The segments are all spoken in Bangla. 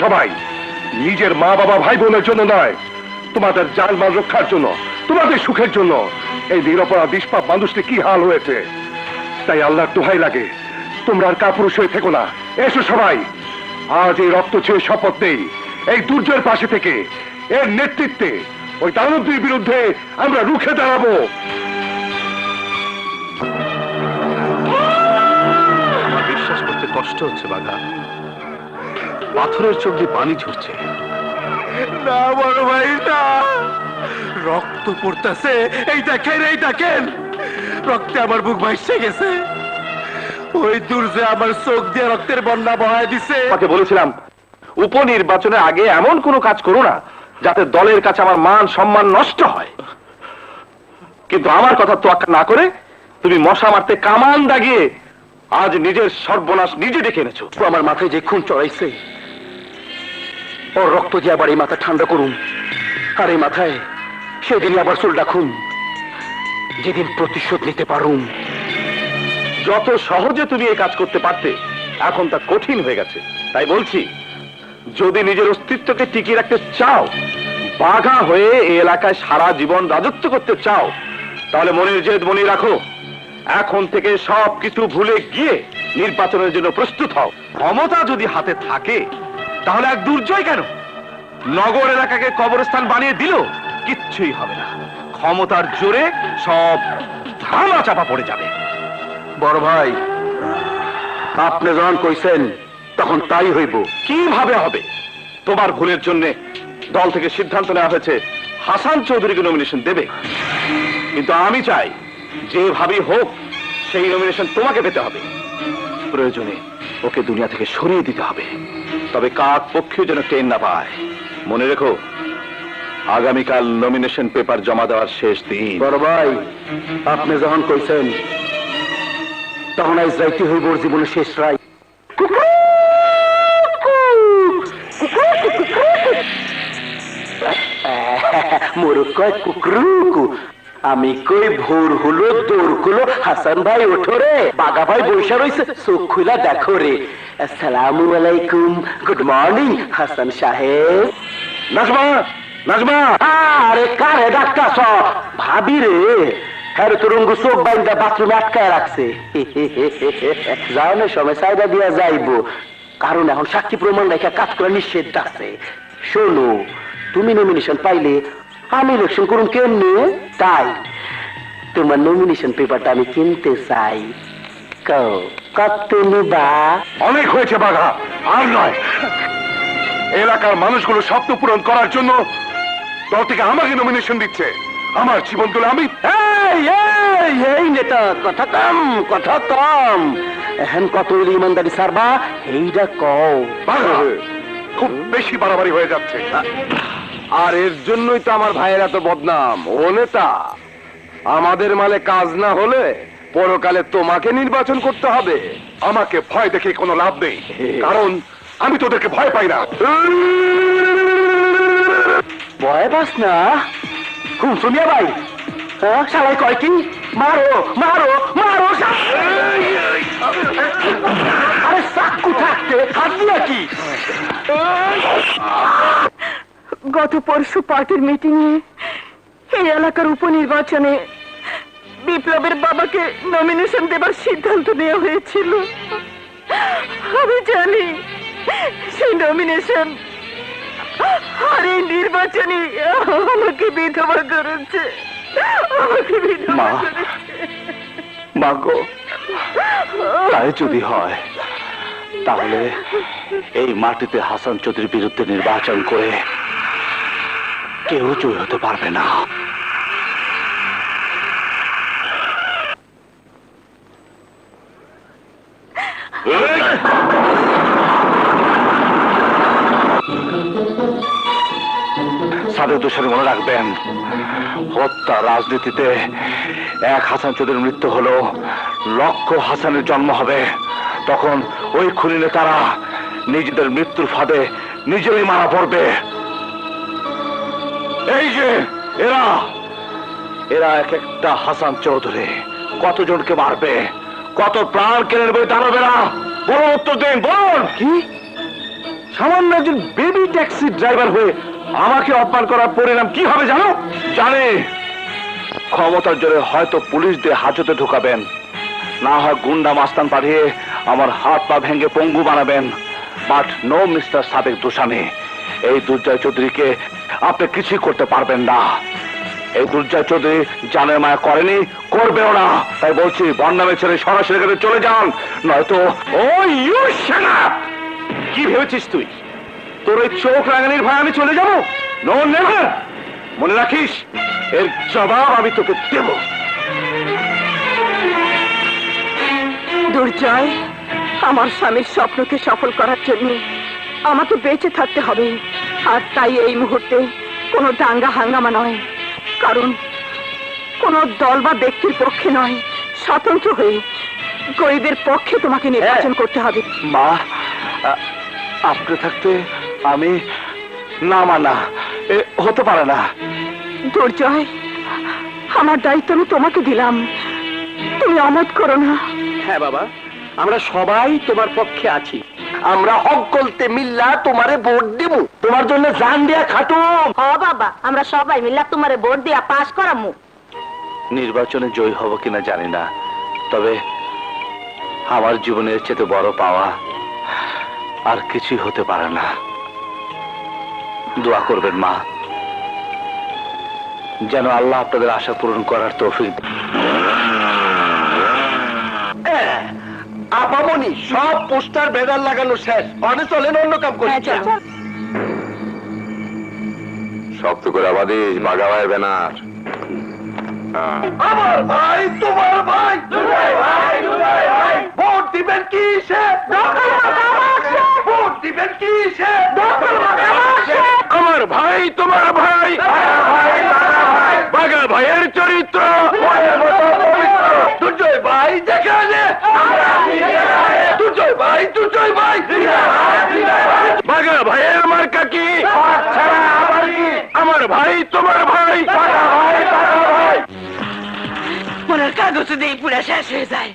সবাই, নিজের মা বাবা ভাই বোনের জন্য নয়, তোমাদের জানমাল রক্ষার জন্য, তোমাদের সুখের জন্য এই নিরপরাধ নিষ্পাপ মানুষটি কি হাল হয়েছে। তাই আল্লাহর দোহাই লাগে, তোমরা আর কাপুরুষ হয়ে থেকো না। এসো সবাই, আজ এই রক্ত ছুঁয়ে শপথ নেই, এই দুর্জয়ের পাশে থেকে এর নেতৃত্বে ওই দানবদের বিরুদ্ধে আমরা রুখে দাঁড়াবো। বিশ্বাস করতে কষ্ট হচ্ছে বাঘা, পাথরের চোখ দিয়ে পানি ঝরছে। না বড় ভাই না, রক্ত পড়তেছে, এই দেখেন, এই দেখেন, রক্তে আমার বুক ভাসছে গেছে। ওই দুর্জয় আমার চোখ দিয়ে রক্তের বন্যা বহায় দিছে। তোমাকে বলেছিলাম উপনির্বাচনের আগে এমন কোনো কাজ করো না যাতে দলের কাছে আমার মান সম্মান নষ্ট হয়, কিন্তু আমার কথা তোয়াক্কা না করে তুমি মশা মারতে কামান দাগিয়ে আজ নিজের সর্বনাশ নিজে ডেকে এনেছো। আমার মাথায় যে খুন চড়াইছে, ওর রক্ত দিয়ে আবার এই মাথা ঠান্ডা করুন, আর এই মাথায় সেদিন আবার চুল রাখুন, যেদিন প্রতিশোধ নিতে পারুন। যত সহজে তুমি এই কাজ করতে পারতে, এখন তা কঠিন হয়ে গেছে। তাই বলছি, যদি নিজের অস্তিত্বকে টিকিয়ে রাখতে চাও, বাঘা হয়ে এই এলাকায় সারা জীবন রাজত্ব করতে চাও, তাহলে মনের জেদ মনে রাখো, এখন থেকে সবকিছু ভুলে গিয়ে নির্বাচনের জন্য প্রস্তুত হও। ক্ষমতা যদি হাতে থাকে তাহলে এক দুর্জয় কেন নগর এলাকাকে কবরস্থান বানিয়ে দিল, কিচ্ছুই হবে না। ক্ষমতার জোরে সব ধামা চাপা পড়ে যাবে। বড় ভাই, আপনি যখন কইছেন তখন তাই হইব। কিভাবে হবে? তোমার ভুলের জন্য দল থেকে সিদ্ধান্ত নেওয়া হয়েছে হাসান চৌধুরীকে নমিনেশন দেবে, কিন্তু আমি চাই যেভাবেই হোক সেই নমিনেশন তোমাকে পেতে হবে। প্রয়োজনে ওকে দুনিয়া থেকে সরিয়ে দিতে হবে, তবে কাক পক্ষেও যেন টেন না পায়। মনে রেখো, আগামীকাল নমিনেশন পেপার জমা দেওয়ার শেষ দিন। বড় ভাই, আপনি যখন কইছেন তখন আজ যাইতে হইব ওর জীবনের শেষ রায়। মোরগ কয় কুকরুকু, আমি কই ভোর হলো, দৌড় হলো, হাসান ভাই ওঠো রে, বাঘা ভাই বৈশা রয়েছে, চোখ খুলা দেখো রে। আসসালামু আলাইকুম, গুড মর্নিং হাসান সাহেব। নাজমা, নাজমা! আরে কারে ডাক্তার? ভাবি রে, হ্যাঁ তোরঙ্গু চোখ বাইন্দা বাথরুমে আটকায় রাখছে। যাওয়ানোর সময় সাইডা দিয়া যাইব, কারণ এখন সাক্ষী প্রমাণ রেখে কাজ করা নিষেধ আছে। শোনো, তুমি নমিনেশন পাইলে আমি ইলেকশন করুন কেমনে, তাই তোমার নমিনেশন পেপারটা আমি কিনতে চাই। কত নিবা? অনেক হয়েছে বাঘা, আর নয়। এলাকার মানুষগুলো স্বপ্ন পূরণ করার জন্য দল থেকে আমাকে নমিনেশন দিচ্ছে। আমার জীবন তুলে আমি এই নেতা, কথা কম, কথা কম। এখন কত ইমানদারি সারবা এইটা কও। বাঘা, খুব বেশি বাড়াবাড়ি হয়ে যাচ্ছে। আর এর জন্যই তো আমার ভাইয়ের এত বদনাম। ও নেতা, আমাদের মালে কাজ না হলে পরকালে তোমাকে নির্বাচন করতে হবে। আমাকে ভয় দেখে কোনো লাভ নেই, কারণ আমি তোদেরকে ভয় পাই না। ভয় পাস না? হুম, শুনিয়া ভাই, হ্যাঁ শালাই কয় কি? মারো মারো মারো! আরে চাকু থাকতে হাত দিয়া কি? গত পরশু পার্টির মিটিং এ এই এলাকার উপনির্বাচনে বিপ্লবের বাবাকে নমিনেশন দেবার সিদ্ধান্ত নেওয়া হয়েছিল। আমি জানি সেই নমিনেশন আর এই নির্বাচনে আমাকে বিধবা করেছে, আমাকে বিধবা করেছে। মা গো, তাই যদি হয় তাহলে এই মাটিতে হাসান চৌধুরীর বিরুদ্ধে নির্বাচন করে কেউ জয় হতে পারবে না। সাদের দোষরে মনে রাখবেন, হত্যা রাজনীতিতে এক হাসান চৌধুরীর মৃত্যু হলো লক্ষ হাসানের জন্ম হবে। তখন ওই খুনি নেতারা নিজেদের মৃত্যুর ফাঁদে নিজেরাই মারা পড়বে। এই যে এরা এরা এক একটা হাসান চৌধুরী কতজনকে মারবে, কত প্রাণ কেড়ে নেবে দাঁড়াবে না? বলুন, উত্তর দিন, বলুন। কি সামান্য একজন বেবি ট্যাক্সি ড্রাইভার হয়ে আমাকে অপমান করার পরিণাম কি হবে জানো? জানে। ক্ষমতার জোরে হয়তো পুলিশ দিয়ে হাজতে ঢোকাবেন, না হয় গুন্ডা মাস্তান পাঠিয়ে আমার হাত পা ভেঙে পঙ্গু বানাবেন। বাট নো মিস্টার সাবেক দোষানি, এই দুর্জয় চৌধুরীকে আপনি কিছুই করতে পারবেন না। এই দুর্জয় চৌধুরী জানের মায়া করেনি, করবেও না। তাই বলছি বন্যামে ছেড়ে সরাসরি এখানে চলে যান, নয়তো ও ইউ শাট আপ। কি ভেবেছিস তুই? তোর ওই চোখ রাঙানির ভয় আমি চলে যাবো? No never. মনে রাখিস, এর জবাব আমি তোকে দেব। দুর্জয়, আমার স্বামীর স্বপ্নকে সফল করার জন্য আমাকে বেঁচে থাকতে হবে। আর তাই এই মুহূর্তে কোনো দাঙ্গা হাঙ্গামা নয়, কারণ কোনো দল বা ব্যক্তির পক্ষে নয়, স্বতন্ত্র হয়ে গরিবের পক্ষে তোমাকে নির্বাচন করতে হবে। মা, আপনি থাকতে আমি না মানা হতে পারে না। দুর্জয়, আমার দায়িত্ব আমি তোমাকে দিলাম, তুমি অমত করো না। হ্যাঁ বাবা, আমরা সবাই তোমার পক্ষে আছি। আমরা হক গলতে মিল্লা তোমারে ভোট দেব, তোমার জন্য জান দিয়া খাটুম। হ বাবা, আমরা সবাই মিল্লা তোমারে ভোট দিয়া পাস করামু। নির্বাচনে জয়ী হব কিনা জানি না, তবে আমার জীবনের চেয়ে বড় পাওয়া আর কিছুই হতে পারে না। দোয়া করবেন মা, যেন আল্লাহ আপনাদের আশা পূরণ করার তৌফিক দেন। আপামনি সব পোস্টার ব্যানার লাগানো শেষ, অনে চলেন অন্য কাম করি। শক্ত করে আবাদিস বাঘা ভাইয়ের ব্যানার। আমার ভাই, তোমার ভাই, ভোট দিবেন কিসে? ভোট দিবেন কিসে? আমার ভাই, তোমার ভাই, বাঘা ভাইয়ের চরিত্র দুর্জয় ভাই যেখানে, দুর্জয় ভাই, দুর্জয় ভাই, বাঘা ভাইয়ের মার্কা কি? আমার ভাই, তোমার ভাই, মনের কাগজ দিয়ে পুরা শেষ হয়ে যায়।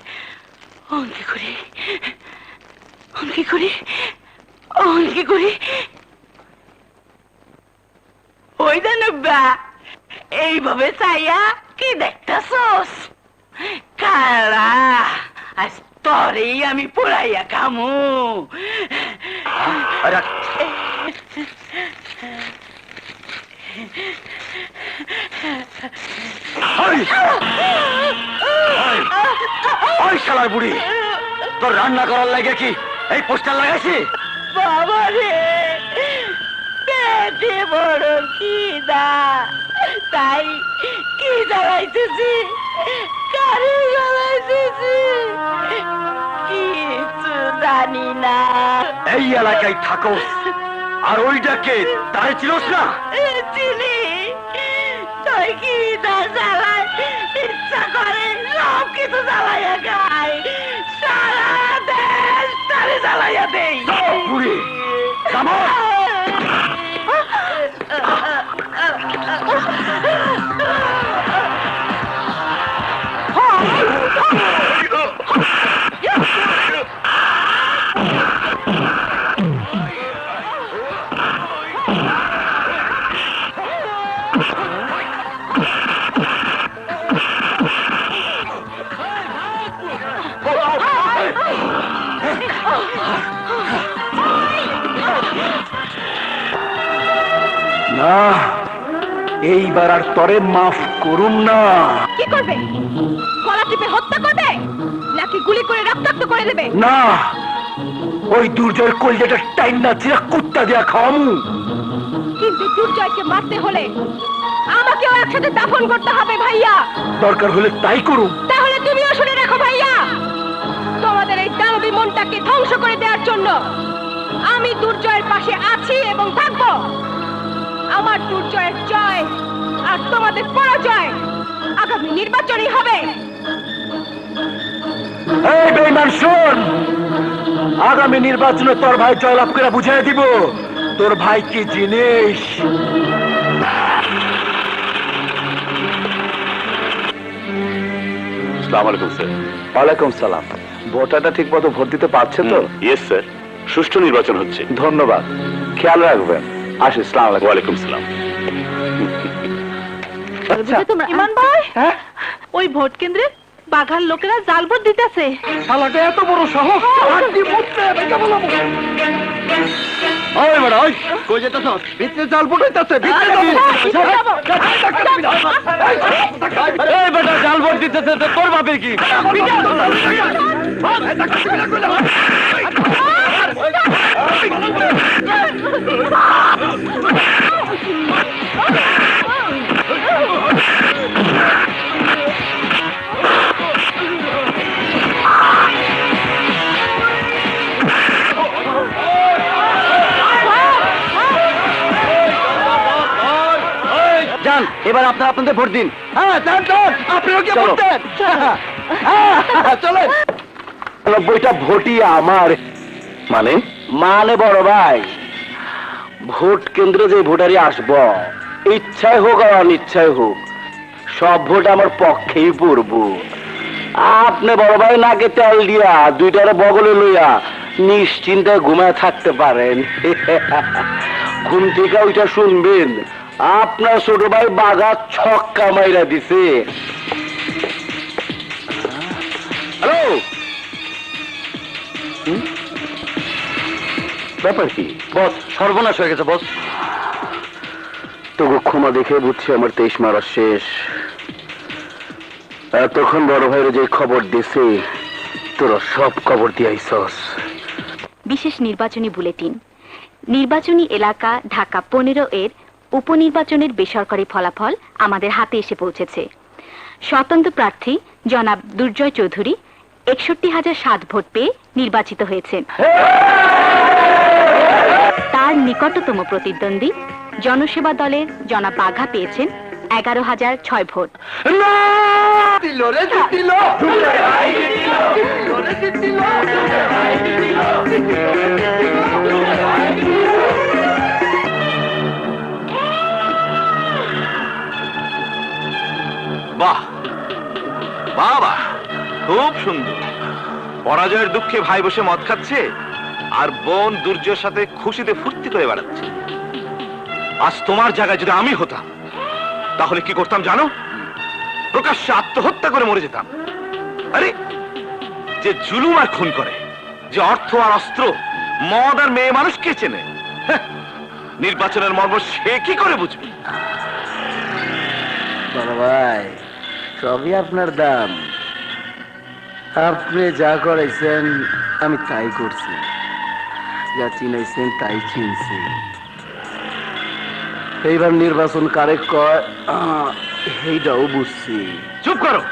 অঙ্কি করি, অঙ্কি করি, অঙ্কি করি। ওই দানব্বা, এইভাবে চাইয়া কি দেখতেছস? কারা আজ তরেই আমি পোড়াইয়া খামু। ওই শালার বুড়ি, তোর রান্না করার লাগে কি এই পোস্টার লাগাইছি? বাবা রে, পেটে বড় খিদা, তাই কি জ্বালাইতেছি, কারে জ্বালাইতেছি কিছু জানি না। এই এলাকায় থাকোস আর ওইটাকে তাই চিনোস না? চিনি, তাই কি না জ্বালায়, ইচ্ছা করে সব কিছু জ্বালাইয়া খায়, সারা দেশ তারে জ্বালাইয়া দেই। বুড়ি থামো। না, এইবার আর তরে মাফ করুম না। কি করবে? গলা টিপে হত্যা করবে নাকি গুলি করে রক্তাক্ত করে দেবে? না, ওই দুর্জয়ের কলজেটা টাইম না চিরা কুত্তা দিয়া খাওয়ামু। কিন্তু দুর্জয়কে মারতে হলে আমাকেও একসাথে দাফন করতে হবে ভাইয়া। দরকার হলে তাই করুম। তাহলে তুমিও শুনে রাখো ভাইয়া, তোমাদের এই দানবী মনটাকে ধ্বংস করে দেওয়ার জন্য আমি দুর্জয়ের পাশে আছি এবং থাকবো। আমার দুর্জয়ের জয় আর তোমাদের পরাজয় আগামী নির্বাচনই হবে। এই বেঈমান শোন, আগামী নির্বাচনে তোর ভাই জয়লাভ করে বুঝাই দিব তোর ভাই কি জিনিস। আসসালামু আলাইকুম স্যার। ওয়ালাইকুম সালাম। ভোটারটা ঠিক মতো ভোট দিতে পারছে তো? Yes sir. সুষ্ঠু নির্বাচন হচ্ছে। ধন্যবাদ, খেয়াল রাখবেন। আসি, আসসালামু আলাইকুম। ওয়ালাইকুম সালাম। ইমান ভাই, ওই ভোট কেন্দ্রে বাঘার লোকেরা জাল ভোট দিতেছে। শালাটা এত বড় সাহস! আজকে মুততে এটা বলবো। ওই বড়, ওই কই যেতেছ? ভিতরে জাল ফুট হইতাছে, ভিতরে যাবো। এই বেটা, জাল ভোট দিতেছে তো তোর বাপের কি? যান, এবার আপনারা আপনাদের ভোট দিন। হ্যাঁ, যান যান, আপনিও কি ভোট দেন? চলেন। 90টা ভোটই আমার। মানে মানে বড় ভাই, ভোট কেন্দ্রে যে ভোটারই আসব, ইচ্ছায় হোক আর অনিচ্ছায় হোক, সব ভোট আমার পক্ষেই পড়ব। আপনি বড় ভাই নাকে তেল দিয়া দুইটারে বগলে লইয়া নিশ্চিন্তায় ঘুমায় থাকতে পারেন। ঘুম থেকে ওইটা শুনবেন, আপনার ছোট ভাই বাঘা ছক্কা মাইরা দিছে। হ্যালো, ব্যাপার কি? বস, সর্বনাশ হয়ে গেছে বস। তবু ক্ষমা দেখে বুঝছি আমার 23 মারা শেষ। তখন বড় ভাইয়ের যে খবর দিছে, তোরা সব খবর দিয়াইছস। বিশেষ নির্বাচনী বুলেটিন। নির্বাচনী এলাকা ঢাকা 15 এর উপনির্বাচনের বেসরকারি ফলাফল আমাদের হাতে এসে পৌঁছেছে। স্বতন্ত্র প্রার্থী জনাব দুর্জয় চৌধুরী 61,007 ভোট পেয়ে নির্বাচিত হয়েছেন। তার নিকটতম প্রতিদ্বন্দ্বী জনসেবা দলের জনাব বাঘা পেয়েছেন 11,006 ভোট। বাহ বাবা, খুব সুন্দর। পরাজয়ের দুঃখে ভাই বসে মদ খাচ্ছে, আর বোন দুর্জয়ের সাথে খুশিতে ফুর্তি করে বেড়াচ্ছে। আজ তোমার জায়গায় যদি আমি হতাম, তাহলে কি করতাম জানো? প্রকাশ্যে আত্মহত্যা করে মরে যেতাম। আরে, যে জুলুম আর খুন করে, যে অর্থ আর অস্ত্র, মদ আর মেয়ে মানুষকে চেনে, হ্যাঁ, নির্বাচনের মর্ম সে কি করে বুঝবে? বড় ভাই, সবই আপনার দাম। আপনি যা করাইছেন আমি তাই করছি, যা চিনাইছেন তাই চিনছি। এইবার নির্বাচন কারে কয় এইটাও বুঝছি। চুপ করো।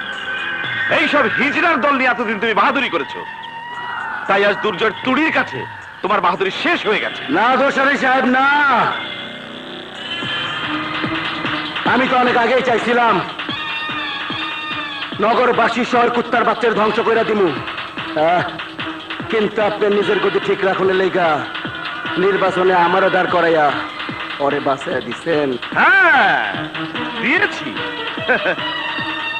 এইসব হিজড়ার দল নিয়ে এতদিন তুমি বাহাদুরি করেছো, তাই আজ দুর্জয়ের তুড়ির কাছে তোমার বাহাদুরি শেষ হয়ে গেছে। না দোষারি সাহেব, না। আমি তো অনেক আগেই চাইছিলাম নগরবাসী শহর কুত্তার বাচ্চার ধ্বংস করে দিমু, কিন্তু আপনি নিজের গতি ঠিক রাখুন লেগা নির্বাচনে আমারও দাঁড় করাইয়া পরে বাঁচাইয়া দিচ্ছেন। হ্যাঁ, দিয়েছি।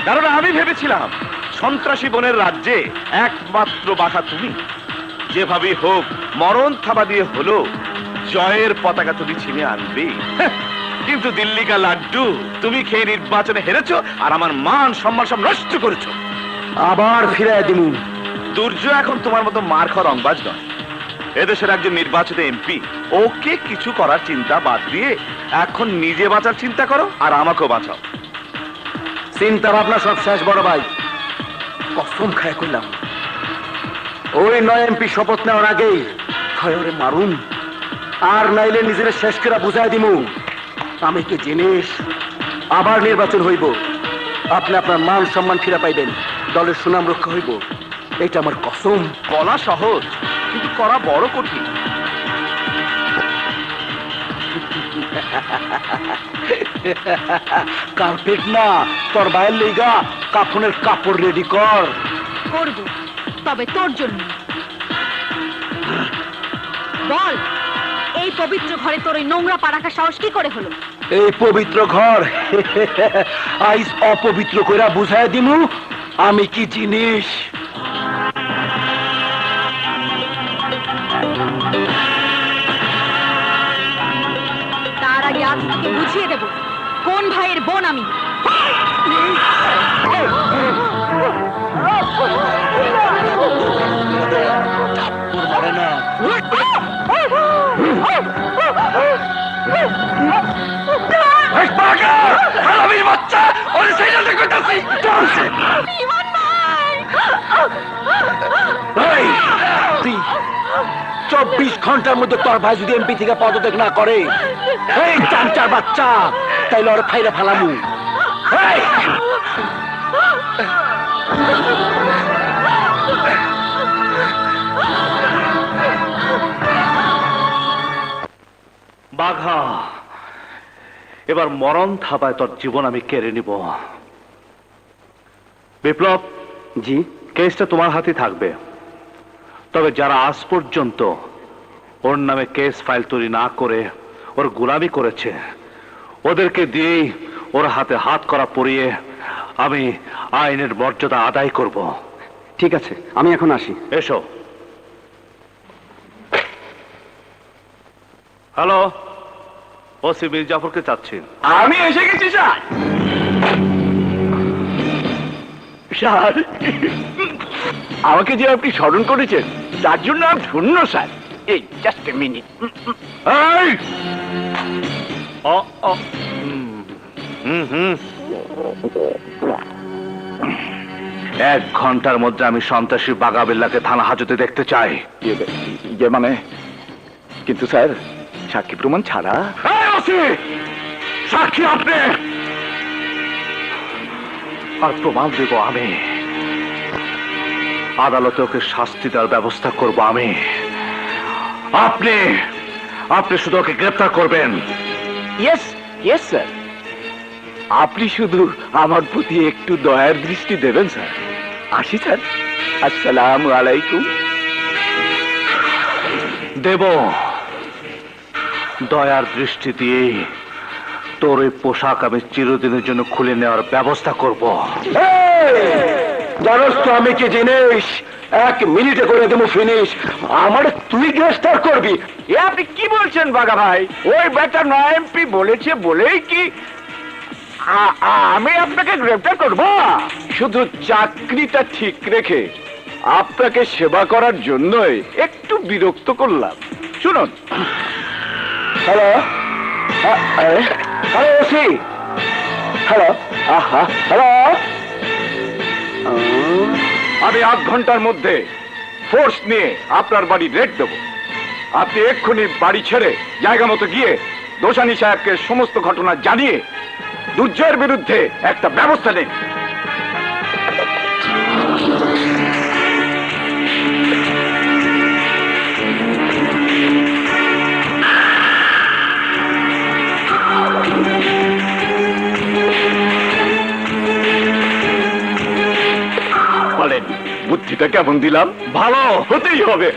কারণ আমি ভেবেছিলাম সন্ত্রাসী বনের রাজ্যে একমাত্র বাঘা তুমি। যেভাবেই হোক মরণ থাবা দিয়ে হলো জয়ের পতাকা তুমি ছিনে আনবে। কিন্তু দিল্লি কা লাড্ডু তুমি খেয়ে নির্বাচনে হেরেছো, আর আমার মান সম্মান সব নষ্ট করেছো। আবার ফিরাইয়া দিমু। দুর্জয় এখন তোমার মতো মার খাওয়া রংবাজ নয়, এদেশের একজন নির্বাচিত এমপি। ওকে কিছু করার চিন্তা বাদ দিয়ে এখন নিজে বাঁচার চিন্তা করো, আর আমাকেও বাঁচাও। চিন্তা ভাবনা সব শেষ বড় ভাই, কসম খায় কইলাম। ওই 9 এমপি শপথ নেওয়ার আগেই হয় ওরে মারুন, আর নাইলে নিজের শেষ করে বুঝাই দিমু আমি কি জিনিস। আবার নির্বাচন হইব, আপনি আপনার মান সম্মান ফিরে পাইবেন, দলের সুনাম রক্ষা হইব, এটা আমার কসম। বলা সহজ, কিন্তু করা বড় কঠিন। কার্পেট না, তোর ভাইয়ের লেগা কাফনের কাপড় রেডি কর। করব, তবে তোর জন্য। বল, এই পবিত্র ঘরে তোর ওই নোংরা পা রাখার সাহস কি করে হলো? এই পবিত্র ঘর আইস অপবিত্র কইরা বুঝাই দিমু আমি কি জিনিস। তার আগে আজ তোকে বুঝিয়ে দেব কোন ভাইয়ের বোন আমি। তুই 24 ঘন্টার মধ্যে তোর ভাই যদি এমপি থেকে পদত্যাগ না করে, এই চামচার বাচ্চা, তাইলে ওর ফাইরা ফালামু। এই! বাঘা, এবার মরণ থাবায় তোর জীবন আমি কেড়ে নিব। বিপ্লব, জি কেসটা তোমার হাতে থাকবে, তবে যারা আজ পর্যন্ত ওর নামে কেস ফাইল তৈরি না করে ওর গোলামি করেছে, ওদেরকে দিয়েই ওর হাতে হাত করা পরিয়ে আমি আইনের মর্যাদা আদায় করব। ঠিক আছে, আমি এখন আসি। এসো। হ্যালো, ওসি মীর জাফরকে চাচ্ছি। আমি এসে গেছি স্যার। স্যার, আমাকে যে আপনি স্মরণ করেছেন তার জন্য আমি ধন্য স্যার। এই জাস্ট এ মিনিট। এই! ও, ও, হুম। 1 ঘন্টার মধ্যে আমি সন্ত্রাসী বাগাবিল্লাকে থানা হাজতে দেখতে চাই। মানে কিন্তু স্যার, সাক্ষী প্রমাণ ছাড়া। সাক্ষী আপনি, আর প্রমাণ দেব আমি। আদালতে ওকে শাস্তি দেওয়ার ব্যবস্থা করব আমি। আপনি শুধু ওকে গ্রেফতার করবেন। ইয়েস ইয়েস স্যার, আপনি শুধু আমার প্রতি একটু দয়ার দৃষ্টি দেবেন স্যার। আসি স্যার, আসসালামু আলাইকুম। দেব, দয়ার দৃষ্টি দিয়ে তোর ওই পোশাক আমি চিরদিনের জন্য খুলে নেওয়ার ব্যবস্থা করব। জানোস তো আমি কি জিনিস? 1 মিনিটে করে দেবো ফিনিশ। আমার তুই গ্রেফতার করবি? এ আপনি কি বলছেন বাঘা ভাই? ওই বেটা নয় এমপি বলেছে বলেই কি আমি আপনাকে গ্রেফতার করব? শুধু চাকরিটা ঠিক রেখে আপনাকে সেবা করার জন্যই একটু বিরক্ত করলাম। শুনুন। হ্যালো হ্যালো ওসি, হ্যালো, আহা, হ্যালো। আমি 8 ঘন্টার মধ্যে ফোর্স নিয়ে আপনার বাড়ি রেড দেব। আপনি এক্ষুনি বাড়ি ছেড়ে জায়গা মতো গিয়ে দোসানি সাহেবকে সমস্ত ঘটনা জানিয়ে দুর্জয়ের বিরুদ্ধে একটা ব্যবস্থা নিন। বলেন, বুদ্ধিটা কেমন দিলাম? ভালো হতেই হবে।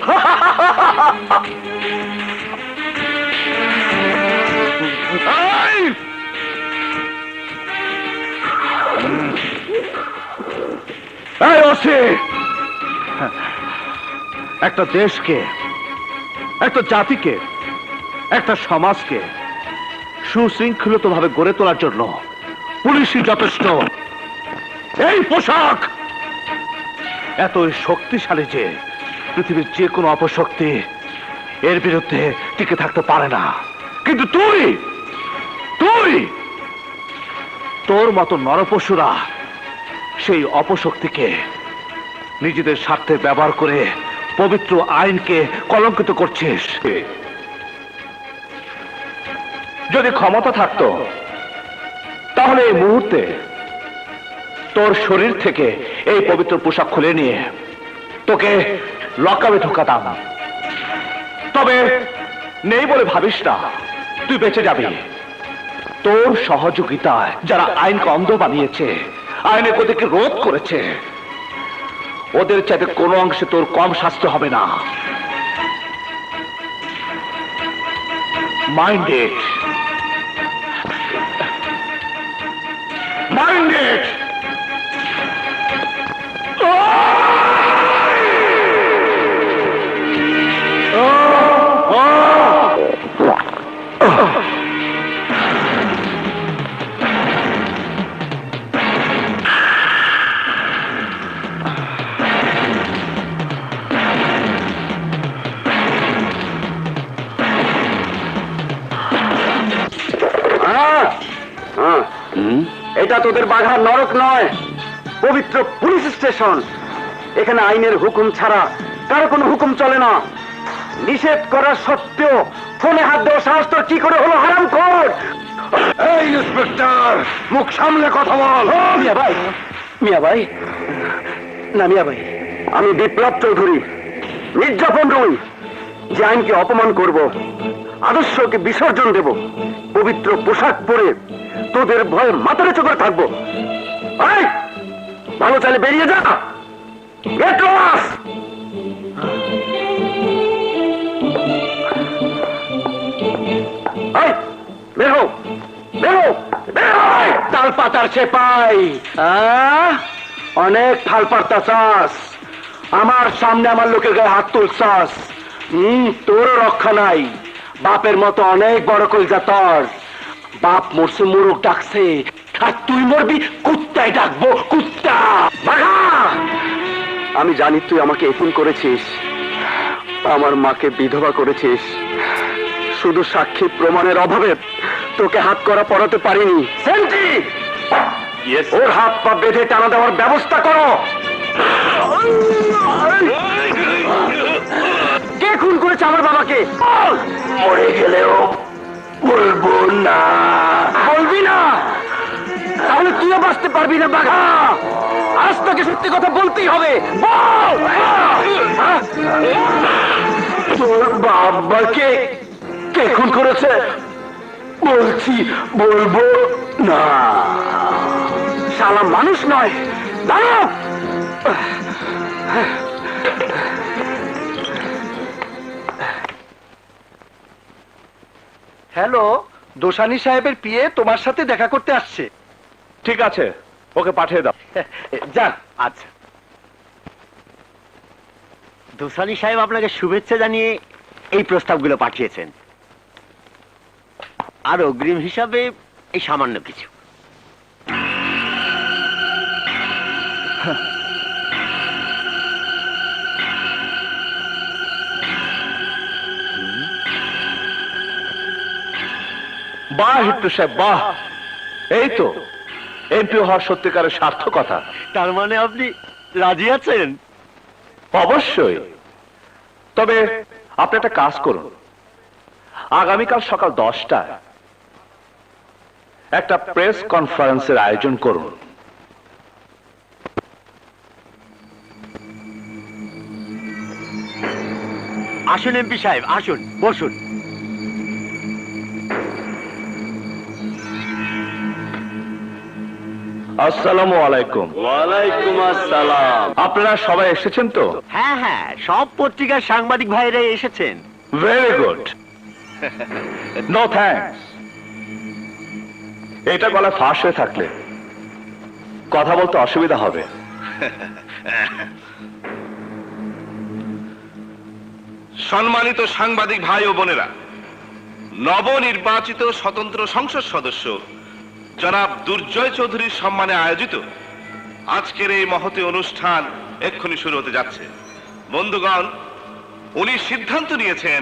একটা দেশকে, একটা জাতিকে, একটা সমাজকে সুশৃঙ্খলিত ভাবে গড়ে তোলার জন্য পুলিশই যথেষ্ট। এই পোশাক এতই শক্তিশালী যে পৃথিবীর যে কোনো অপশক্তি এর বিরুদ্ধে টিকে থাকতে পারে না। কিন্তু তুই তোর মতো নরপশুরা সেই অপশক্তিকে নিজেদের স্বার্থে ব্যবহার করে পবিত্র আইনকে কলঙ্কিত করছিস। যদি ক্ষমতা থাকতো তাহলে এই মুহূর্তে তোর শরীর থেকে এই পবিত্র পোশাক খুলে নিয়ে তোকে লকআপে ঢোকাতাম। তবে নেই বলে ভাবিস না, তুই বেঁচে যাবি। তোর সহযোগিতায় যারা আইনকে অন্ধ বানিয়েছে, আইনের গতিকে রোধ করেছে, ওদের চাইতে কোনো অংশে তোর কম শাস্তি হবে না। Mind it, mind it. Oh! এটা তোদের বাঘার নরক নয়, পবিত্র পুলিশ স্টেশন। এখানে আইনের হুকুম ছাড়া কারো কোনো হুকুম চলে না। নিষেধ করা সত্ত্বেও ফোনে হাত দেওয়া সাহস তোর কি করে হলো, হারামখোর? এই ইন্সপেক্টর, মুখ সামলে কথা বল। মিয়া ভাই, মিয়া ভাই, না মিয়া ভাই, আমি বিপ্লব চৌধুরী, নির্যাতন নই যে আইনকে অপমান করব, আদর্শকে বিসর্জন দেব, পবিত্র পোশাক পরে তোদের ভয়ে মাথার চোখে থাকবো। এই, ভালো চালে বেরিয়ে যা। Get lost. এই, বের হও, বের হও, বের হও। তাল পাতার চেপাই, অনেক ফাল পারতা চাস, আমার সামনে আমার লোকের গায়ে হাত তুলছাস। তোরও রক্ষা নাই। বাপের মতো অনেক বড় কলজা তোর। বাপ মরছে, মোরগ ডাকছে, আর তুই মরবি কুত্তায় ডাকবো, কুত্তা। বাঘা, আমি জানি তুই আমাকে এফুন করেছিস, আমার মাকে বিধবা করেছিস। শুধু সাক্ষী প্রমাণের অভাবে তোকে হাত করা পড়াতে পারিনি। সেন্ট্রি, ওর হাত পা বেঁধে টানা দেওয়ার ব্যবস্থা করো। কে খুন করেছে আমার বাবাকে? মরে গেলেও বলবো না। বলবি না? তাহলে তুইও বাঁচতে পারবি না বাঘা। আজ তোকে সত্যি কথা বলতেই হবে। বল, তোর বাবাকে কে খুন করেছে? বলছি বলবো না। শালা মানুষ নয়, দাঁড়াও। হ্যালো, দোসানি সাহেবের পিএ তোমার সাথে দেখা করতে আসছে। ঠিক আছে, ওকে পাঠিয়ে দাও। যান। আচ্ছা, দোসানি সাহেব আপনাকে শুভেচ্ছা জানিয়ে এই প্রস্তাবগুলো পাঠিয়েছেন, আর অগ্রিম হিসাবে এই সামান্য কিছু। বাহ হিট্টু সাহেব, বাহ! এই তো এমপি হওয়ার সত্যিকারের সার্থকতা। তার মানে আপনি রাজি আছেন? অবশ্যই। তবে আপনি একটা কাজ করুন, আগামীকাল সকাল 10টায় একটা প্রেস কনফারেন্সের আয়োজন করুন। আসুন এমপি সাহেব, আসুন, বসুন। আসসালামু আলাইকুম। ওয়ালাইকুম আসসালাম। আপনারা সবাই এসেছেন তো? হ্যাঁ হ্যাঁ, সব পত্রিকার সাংবাদিক ভাইরা এসেছেন। Very good. No thanks. এটা গলা ফাঁস হয়ে থাকলে কথা বলতে অসুবিধা হবে। সম্মানিত সাংবাদিক ভাই ও বোনেরা, নবনির্বাচিত স্বতন্ত্র সংসদ সদস্য জনাব দুর্জয় চৌধুরীর সম্মানে আয়োজিত আজকের এই মহতী অনুষ্ঠান এক্ষুনি শুরু হতে যাচ্ছে। বন্ধুগণ, উনি সিদ্ধান্ত নিয়েছেন।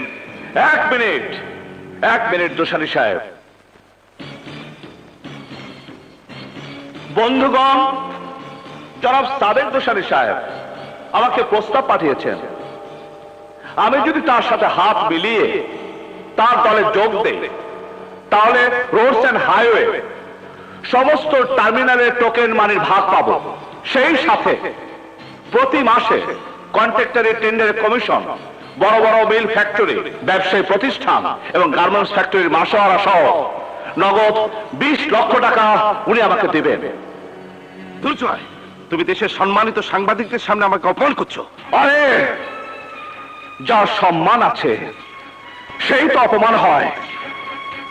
এক মিনিট দোসানি সাহেব। বন্ধুগণ, জনাব সাবেক দোসানি সাহেব আমাকে প্রস্তাব পাঠিয়েছেন, আমি যদি তার সাথে হাত মিলিয়ে তার দলে যোগ দেই তাহলে রোডস এন্ড হাইওয়ে সমস্ত টার্মিনালের টোকেন মানির ভাগ পাবো। সেই সাথে প্রতি মাসে কন্ট্রাক্টরি টেন্ডারের কমিশন, বড় বড় মিল ফ্যাক্টরি, ব্যবসায়ী প্রতিষ্ঠান এবং গার্মেন্টস ফ্যাক্টরির মাসোয়ারা সহ নগদ 20 লক্ষ টাকা উনি আমাকে দিবেন। দুর্জয়, তুমি দেশের সম্মানিত সাংবাদিকদের সামনে আমাকে অপমান করছো। আরে, যার সম্মান আছে সেই তো অপমান হয়,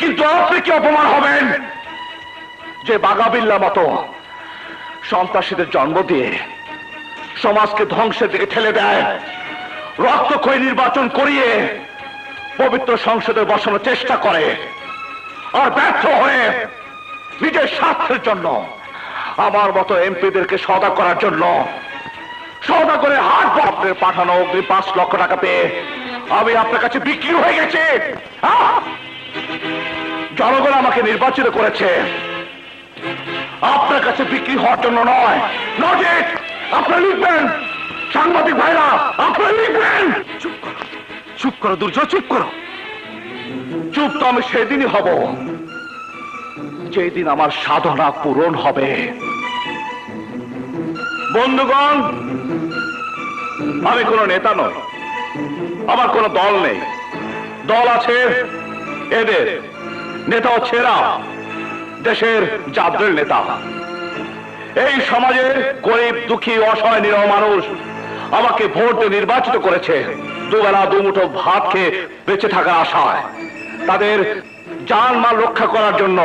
কিন্তু আপনি কি অপমান হবেন যে বাগাবিল্লা মতো সন্ত্রাসীদের জন্ম দিয়ে সমাজকে ধ্বংসের দিকে ঠেলে দেয়, রক্তক্ষয়ী নির্বাচন করিয়ে পবিত্র সংসদে বসানোর চেষ্টা করে, আর ব্যর্থ হয়ে নিজের স্বার্থের জন্য আমার মতো এমপিদেরকে সওদা করার জন্য সওদা করে হাট বাপের পাঠানো অগ্নি 5 লক্ষ টাকা পেয়ে আমি আপনার কাছে বিক্রি হয়ে গেছে। জনগণ আমাকে নির্বাচিত করেছে, আপনার কাছে বিক্রি হওয়ার জন্য নয়। নজির আপনারা লিখবেন, সাংবাদিক ভাইরা আপনারা লিখবেন। চুপ করো দুর্জয়, চুপ করো। চুপ তো আমি সেদিনই হব যেদিন আমার সাধনা পূরণ হবে। বন্ধুগণ, আমি কোনো নেতা নই, আমার কোনো দল নেই। দল আছে এদের, নেতা হচ্ছে এরা, দেশের জাদ্রেল নেতা। এই সমাজে গরিব দুঃখী অসহায় নিরহ মানুষ আমাকে ভোট দিয়ে নির্বাচিত করেছে দুবেলা দুমুঠো ভাত খেয়ে বেঁচে থাকার আশায়, তাদের জান মাল রক্ষা করার জন্য,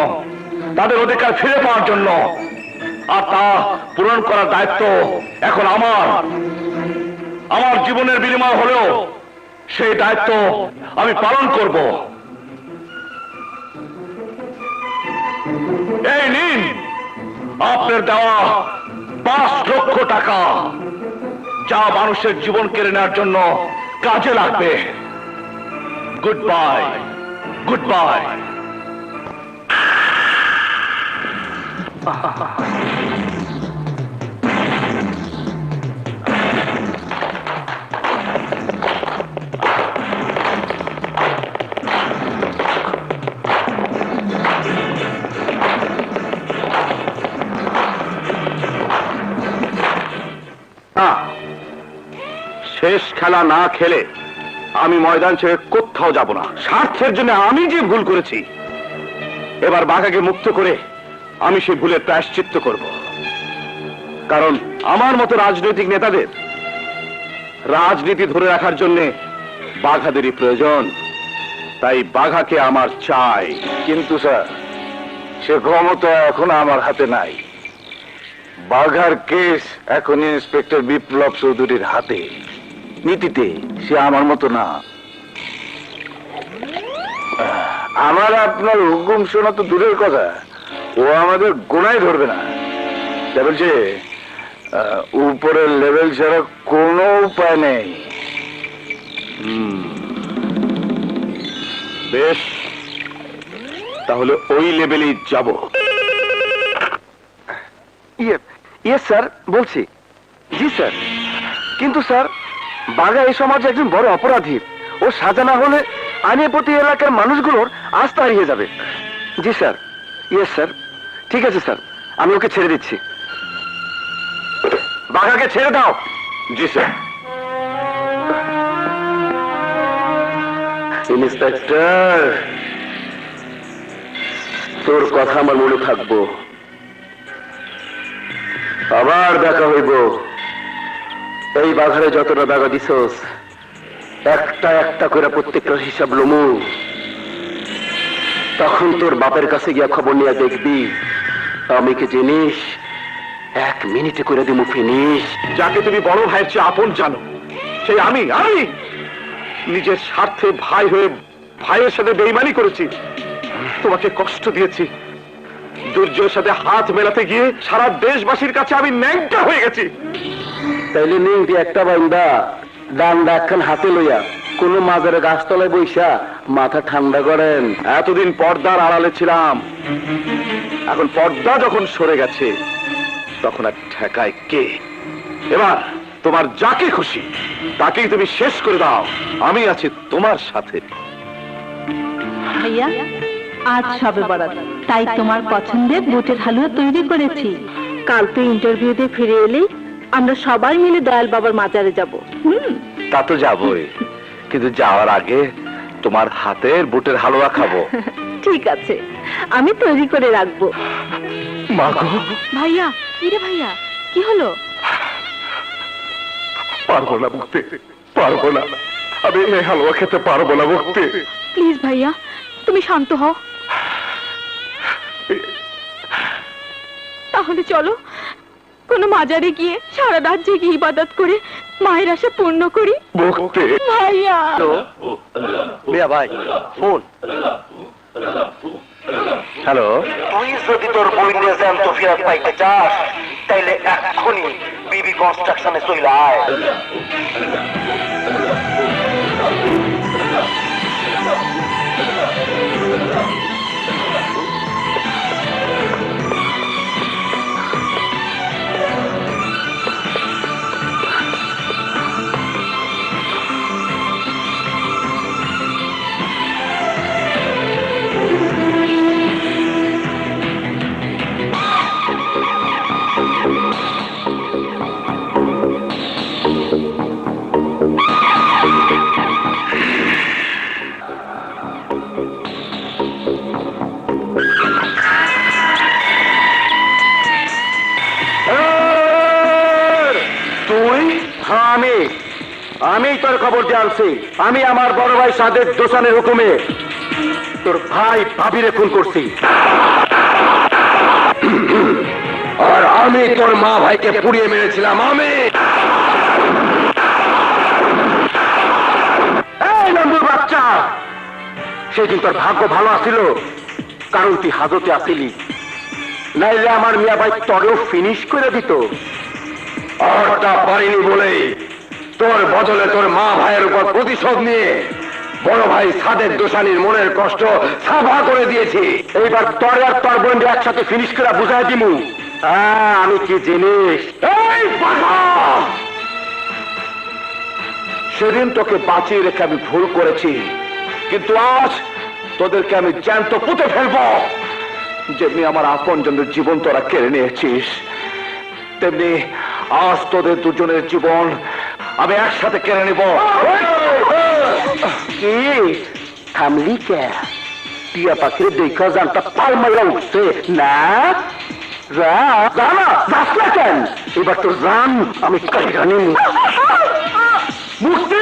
তাদের অধিকার ফিরে পাওয়ার জন্য। আর তা পূরণ করার দায়িত্ব এখন আমার। আমার জীবনের বিনিময় হলেও সেই দায়িত্ব আমি পালন করব। এই নিন আপনার দেওয়া 5 লক্ষ টাকা, যা মানুষের জীবন কেড়ে নেওয়ার জন্য কাজে লাগবে। Good bye, good bye. শেষ খেলা না খেলে আমি ময়দান ছেড়ে কোথাও যাব না। স্বার্থের জন্য আমি যে ভুল করেছি, এবার বাঘাকে মুক্ত করে আমি সেই ভুলের প্রায়শ্চিত্ত করব। কারণ আমার মতো রাজনৈতিক নেতাদের রাজনীতি ধরে রাখার জন্য বাঘাদেরই প্রয়োজন। তাই বাঘাকে আমার চাই। কিন্তু স্যার, সে ক্ষমতা এখন আমার হাতে নাই। বাঘার কেস এখন ইন্সপেক্টর বিপ্লব চৌধুরীর হাতে। নীতিতে সে আমার মতো না। আমার আপনার হুকুম শোনা তো দূরের কথা, ও আমাদের গোনায় ধরবে না। বলছে উপরের লেভেল ছাড়া কোনো উপায় নেই। বেশ, তাহলে ওই লেভেলেই যাব। ইয়ে স্যার, বলছি। জি স্যার। কিন্তু স্যার, বাঘা এই সমাজে একজন বড় অপরাধী। ও সাজা না হলে আইনের প্রতি এলাকার মানুষগুলোর আস্থা হারিয়ে যাবে। জি স্যার। Yes sir. ঠিক আছে স্যার, আমি ওকে ছেড়ে দিচ্ছি। বাঘাকে ছেড়ে দাও। জি স্যার। ইন্সপেক্টর, তোর কথা আমার মনে থাকবো। আবার দেখা হইব। এই বাঘারে যতটা দাগা দিছস, একটা একটা করে প্রত্যেকটার হিসাব লমু। তখন তোর বাপের কাছে গিয়া খবর নিয়ে দেখবি আমি কি জিনিস 1 মিনিটে করে দিমু ফিনিশ। যাকে তুমি বড় ভাইয়ের চেয়ে আপন জানো, সেই আমি নিজের স্বার্থে ভাই হয়ে ভাইয়ের সাথে বেইমানি করেছি, তোমাকে কষ্ট দিয়েছি। দুর্জয়ের সাথে হাত মেলাতে গিয়ে সারা দেশবাসীর কাছে আমি ন্যাংটা হয়ে গেছি। তাইলে নিং দিয়ে একটা বাইন্দা ডান্ডা একখান হাতে লইয়া কোন মাজারে গাছতলায় বইসা মাথা ঠান্ডা করেন। এতদিন পর্দার আড়ালে ছিলাম, এখন পর্দা যখন সরে গেছে তখন আর ঠেকায় কে? এবার তোমার যাকে খুশি তাকেই তুমি শেষ করে দাও, আমি আছি তোমার সাথে। ভাইয়া, আজ সবে বরাত, তাই তোমার পছন্দের বুটের হালুয়া তৈরি করেছি। কাল তো ইন্টারভিউ দিয়ে ফিরে এলেই আমরা সবাই মিলে দয়াল বাবার মাজারে যাব। তা তো যাবই, কিন্তু যাওয়ার আগে তোমার হাতের বুটের হালুয়া খাবো। ঠিক আছে, আমি তৈরি করে রাখবো। মা গো, ভাইয়া, কিরে ভাইয়া, কি হলো? পারবো না মুক্তি, পারবো না। আমি এই হালুয়া খেতে পারবো না মুক্তি। প্লিজ ভাইয়া, তুমি শান্ত হও। তাহলে চলো কোনো মাজারে গিয়ে সারা রাত জেগে ইবাদত করে মায়ের আশা পূর্ণ করি। মুক্তি, ভাইয়া। মিয়া ভাই, ফোন। হ্যালো। তুই যদি তোর বই নিয়ে জ্যান্ত ফেরত পাইতে চাস, তাইলে এক্ষুনি বিবি কনস্ট্রাকশনে চলে আয়। আমি তোর খবর দিয়ে আনছি। আমি আমার বড় ভাই সাদেক দোসানের হুকুমে তোর ভাই ভাবিরে খুন করছি। আর আমি তোর মা ভাইকে পুড়িয়ে মেরেছিলাম। আমি এই নন্দুর বাচ্চা, সেদিন তোর ভাগ্য ভালো আছিল, কারণ তুই হাজতে আসিলি, নাইলে আমার মিয়া ভাই তোরেও ফিনিশ করে দিত। আর তা পারিনি বলে তোর বদলে তোর মা ভাইয়ের উপর প্রতিশোধ নিয়ে বড় ভাই সাদের দোসানির মনের কষ্ট সাফা করে দিয়েছি। এইবার তোর আর তোর বোন একসাথে ফিনিশ করে বুঝাই দিমু আমি কি জিনিস। এই বাবা, সেদিন তোকে বাঁচিয়ে রেখে আমি ভুল করেছি, কিন্তু আজ তোদেরকে আমি জ্যান্ত পুঁতে ফেলবো। যেমনি আমার আপনজনের জীবন তোরা কেড়ে নিয়েছিস, তেমনি আজ তোদের দুজনের জীবন আমি একসাথে কেড়ে নিব। কি থামলি কে? টিয়া পাখির দেখা জানটা পাল মাইরা উঠছে না? কেন এবার তোর জান আমি কাহিরা নিব। মুক্তি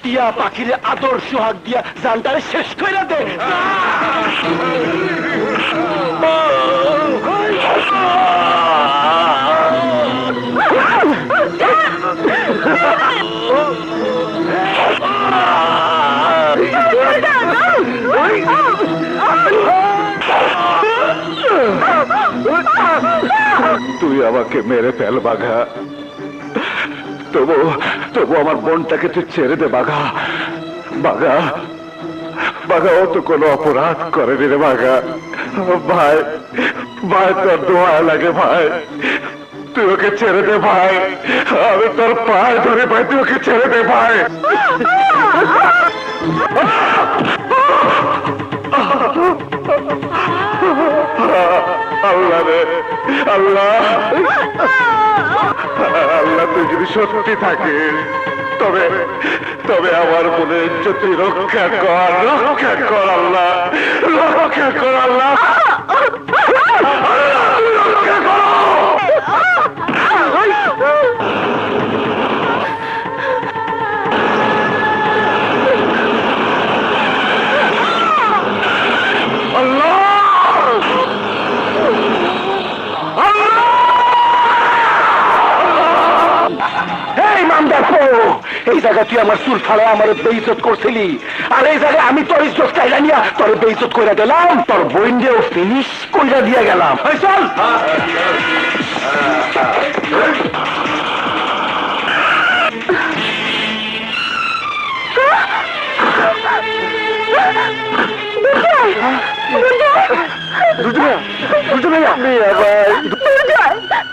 টিয়া পাখির আদর সোহাগ দিয়া জানটারে শেষ করে দে। তুই আমাকে মেরে ফেল বাঘা, তবু তবু আমার বোনটাকে তুই ছেড়ে দে বাঘা। বাঘা বাঘা, ও তো কোনো অপরাধ করেনি রে বাঘা। ভাই ভাই, তোর দোয়া লাগে ভাই, তুই ওকে ছেড়ে দে ভাই। আমি তোর পায়ে ধরে ভাই, তুই ওকে ছেড়ে দে ভাই। আল্লাহ রে আল্লাহ, আল্লাহ তুই যদি সত্যি থাকিস তবে তবে আমার মনে যদি রক্ষা কর, রক্ষা কর আল্লাহ, রক্ষা কর আল্লাহ, রক্ষা কর। এই জায়গায় তুই আমার চুল ফাড়া আমার বেইজ্জত করছিলি, আর এই জায়গায় আমি তোর ইজ্জত চাইলা নিয়া তোর বেইজ্জত কইরা দিলাম, তোর বইন দিয়েও ফিনিশ কইরা দিয়ে গেলাম। চল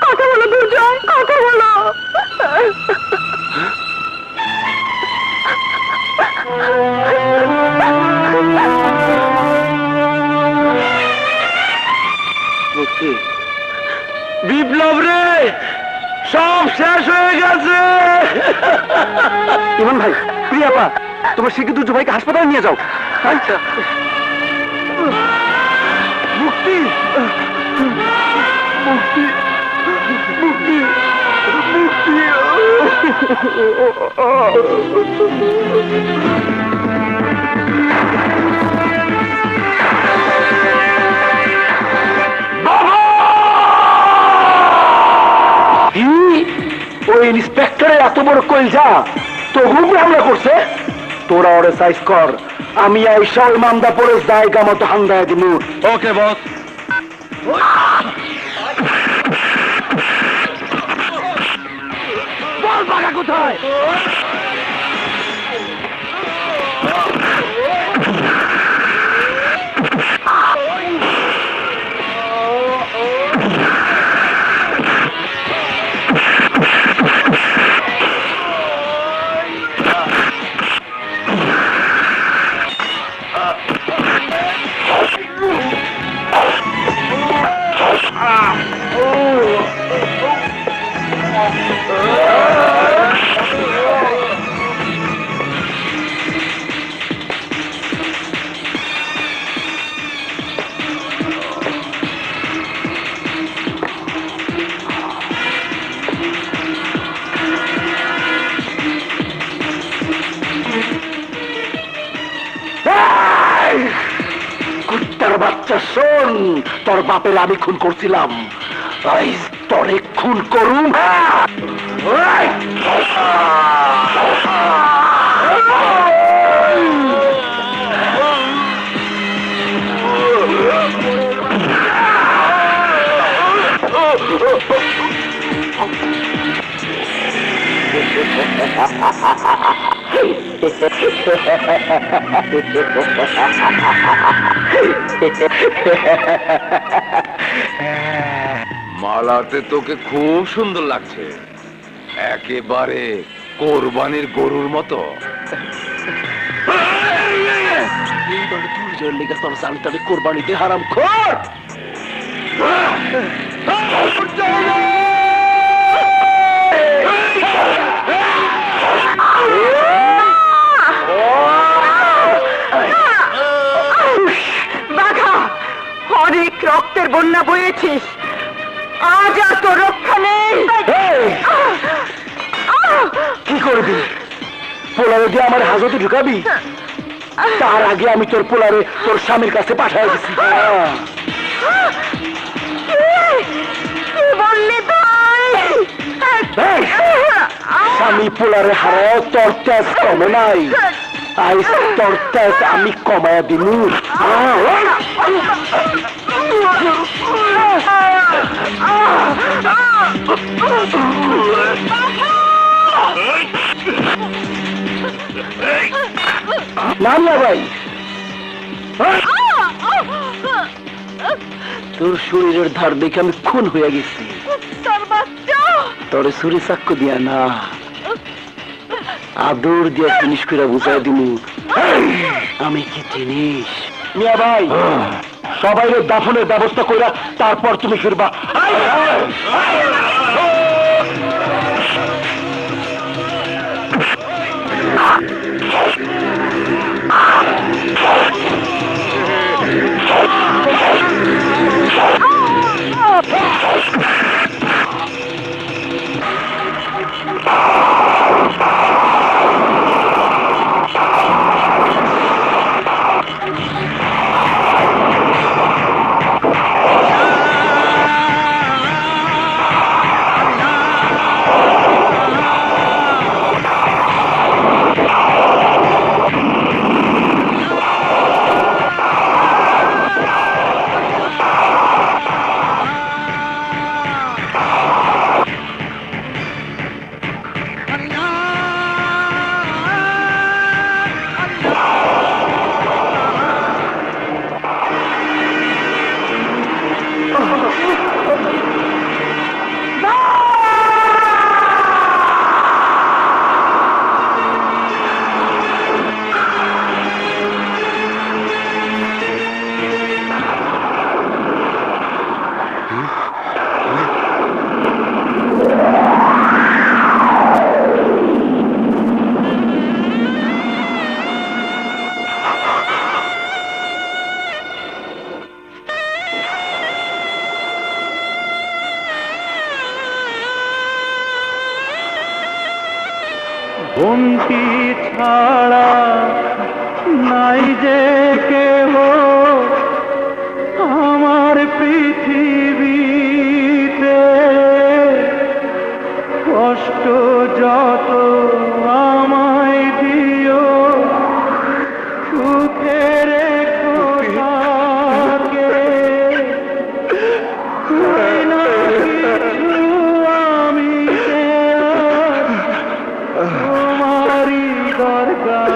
কথা বলো দুর্জয়, কথা বলো। বিপ্লব রে, সব শেষ হয়ে গেছে। ইমন ভাই, প্রিয়াপা, তোমার শিক্ষিত দুর্জয় ভাইকে হাসপাতালে নিয়ে যাও। আচ্ছা। মুক্তি, ওই ইন্সপেক্টরের এত বড় কইলজা তো গ্রুপে হামলা করছে। তোরা ওরে সাইজ কর, আমি আইসা ওই মামদা পরে জায়গা মতো হান্দায় দিমু। ওকে বস। বল বাগা কোথায়? কুত্তার বাচ্চা শোন, তোর বাপের আমি খুন করছিলাম, তোরে খুন করুম। মালাতে তোকে খুব সুন্দর লাগছে, একেবারে কোরবানির গরুর মতো। এইবার দুর্জয়ের লেগে তোর জালটারে কোরবানিতে হারাম খোর। বাঘা, অনেক রক্তের বন্যা বয়েছিস, আজ আর তোর রক্ষা নেই। কি করবি? পোলারে দিয়ে আমার হাজতে ঢুকাবি? তার আগে আমি তোর পোলারে তোর স্বামীর কাছে পাঠাই দিছি। কি বললি তুই? স্বামী পোলারে হারাও, তোর তেজ কমে নাই। আইস তোর তেজ আমি কমায়া দিমু। নাম না ভাই, তোর শরীরের ধার দেখে আমি খুন হয়ে গেছি। তোর ছুরি চাক্কু দিয়া না, আদর দিয়া জিনিস করে বুঝাই দিমু আমি কি জিনিস। মিয়া ভাই, সবাই দাফনের ব্যবস্থা কইরা তারপর তুমি ফিরবা। হুমকি ছাড়া নাই যে কেহ আমার পৃথিবীতে, কষ্ট যত আমায় দিও সুখে রেখো তাকে, চাই না কিছু আমি যে আর তোমারই দরকার।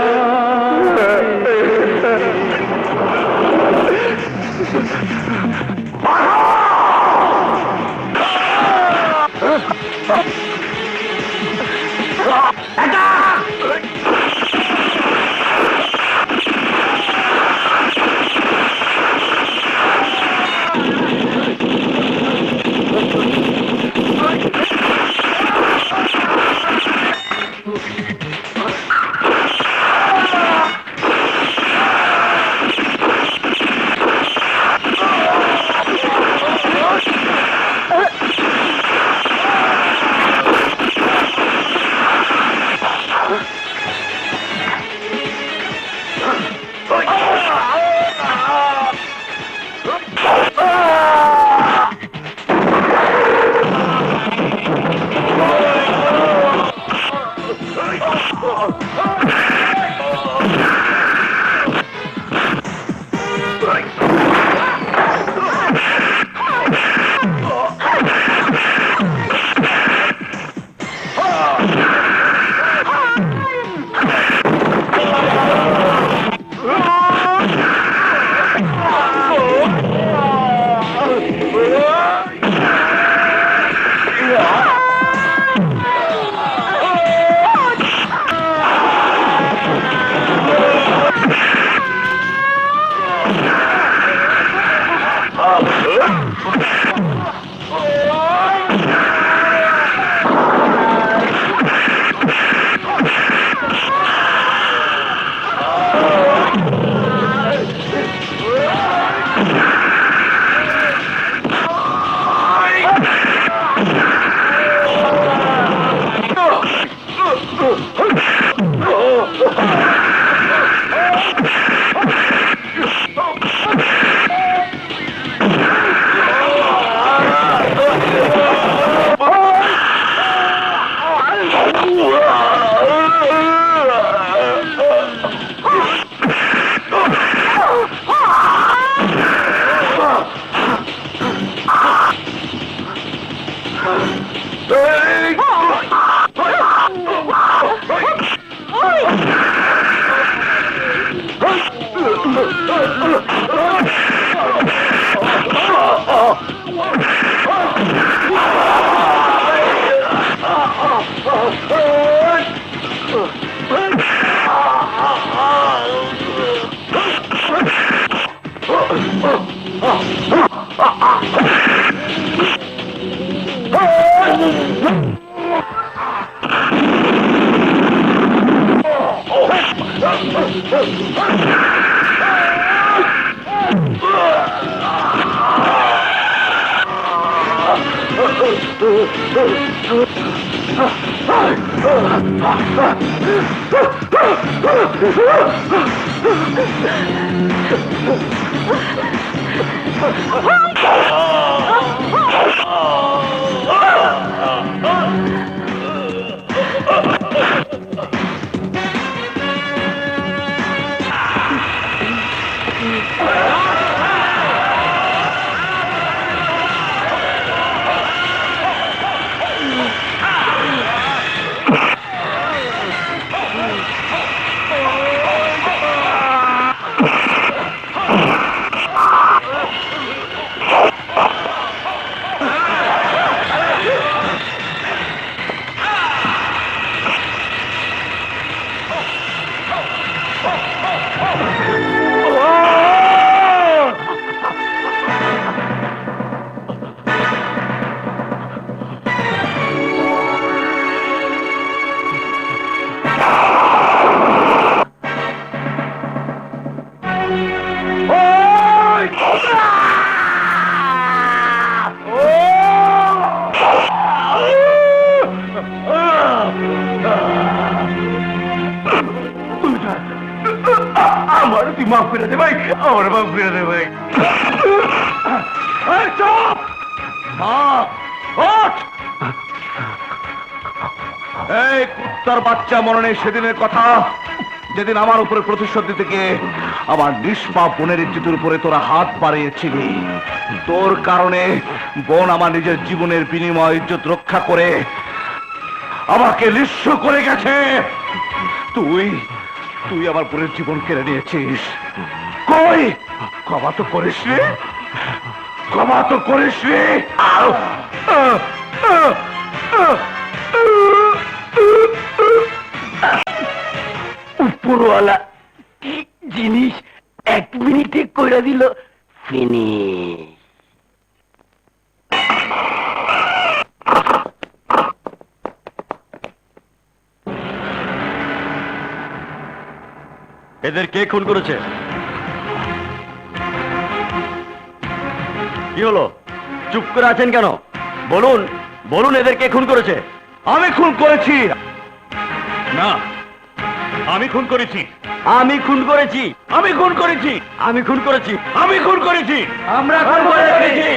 তুই মাফ করে দে ভাই, আমার মাফ করে দে ভাই। এই চুপ! মা, ওঠ! এই কুত্তার বাচ্চা, মনে নেই সেদিনের কথা, যেদিন আমার উপরে প্রতিশোধ দিতে গিয়ে আমার নিষ্পাপ বোনের ইজ্জতের উপরে তোরা হাত বাড়িয়েছিলি। তোর কারণে বোন আমার নিজের জীবনের বিনিময় ইজ্জত রক্ষা করে আমাকে নিঃস্ব করে গেছে। তুই তুই আমার বোনের জীবন কেড়ে নিয়েছিস। কই ক্ষমা তো করিস রে, ক্ষমা তো করিস রে। উপরওয়ালা কি জিনিস 1 মিনিটে কইরা দিল, ফিনিশ। এদের কে খুন করেছে? কি হলো, চুপ করে আছেন কেন? বলুন, বলুন, এদের কে খুন করেছে? আমি খুন করেছি না, আমি খুন করেছি, আমি খুন করেছি, আমি খুন করেছি, আমি খুন করেছি, আমি খুন করেছি, আমরা খুন করেছি,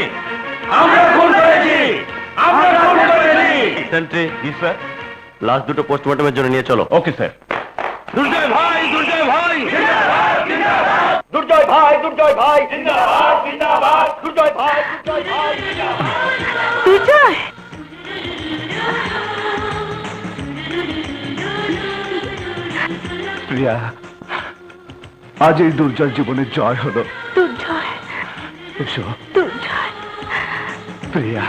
আমরা খুন করেছি, আমরা খুন করেছি। সেন্ট্রি, লাস্ট দুটো পোস্টমর্টমের জন্য নিয়ে চলো। Okay sir. দুর্জয় ভাই, দুর্জয় ভাই, দুর্জয় ভাই, দুর্জয় ভাই, জিন্দাবাদ, জিন্দাবাদ, দুর্জয় ভাই, দুর্জয় ভাই। দুর্জয়, প্রিয়া, আজ এই দুর্জয় জীবনের জয় হলো। দুর্জয়, এসো দুর্জয়। প্রিয়া।